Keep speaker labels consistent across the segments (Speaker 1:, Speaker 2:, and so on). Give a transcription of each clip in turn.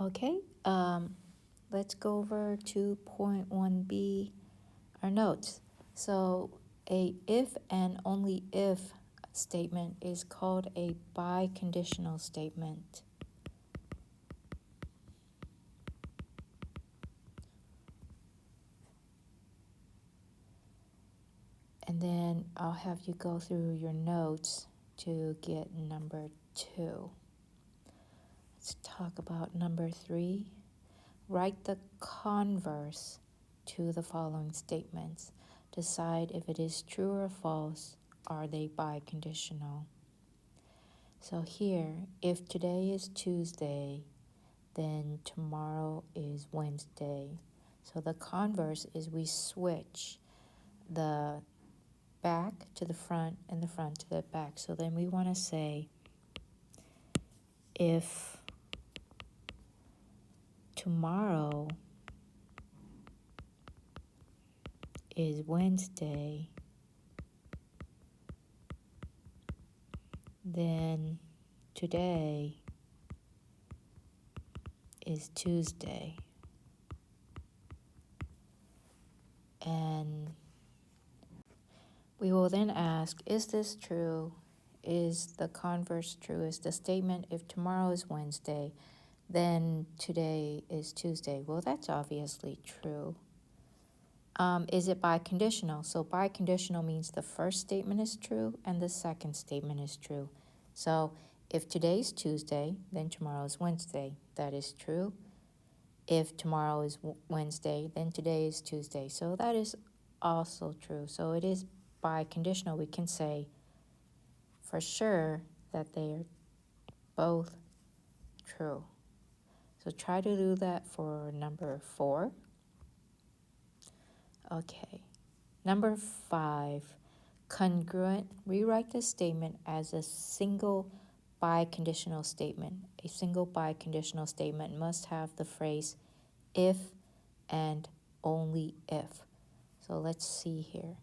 Speaker 1: Okay, let's go over 2.1b, our notes. So a if and only if statement is called a biconditional statement. And then I'll have you go through your notes to get number 2. Let's talk about number 3. Write the converse to the following statements. Decide if it is true or false. Are they biconditional? So here, if today is Tuesday, then tomorrow is Wednesday. So the converse is we switch the back to the front and the front to the back. So then we want to say, if tomorrow is Wednesday, then today is Tuesday. And we will then ask, is this true? Is the converse true? Is the statement, if tomorrow is Wednesday, then today is Tuesday? Well, that's obviously true. Is it biconditional? So biconditional means the first statement is true and the second statement is true. So if today's Tuesday, then tomorrow is Wednesday. That is true. If tomorrow is Wednesday, then today is Tuesday. So that is also true. So it is biconditional. We can say for sure that they are both true. So try to do that for number 4. Okay. Number 5, congruent. Rewrite the statement as a single biconditional statement. A single biconditional statement must have the phrase if and only if. So let's see here.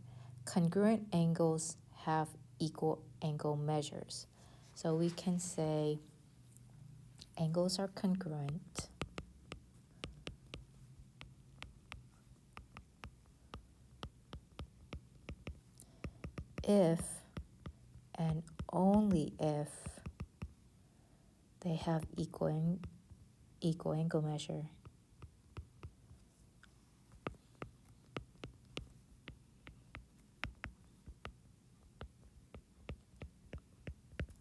Speaker 1: Congruent angles have equal angle measures. So we can say angles are congruent if and only if they have equal angle measure.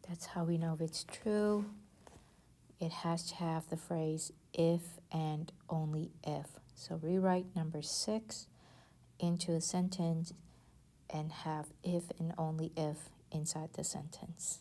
Speaker 1: That's how we know if it's true. It has to have the phrase if and only if. So rewrite number 6 into a sentence and have if and only if inside the sentence.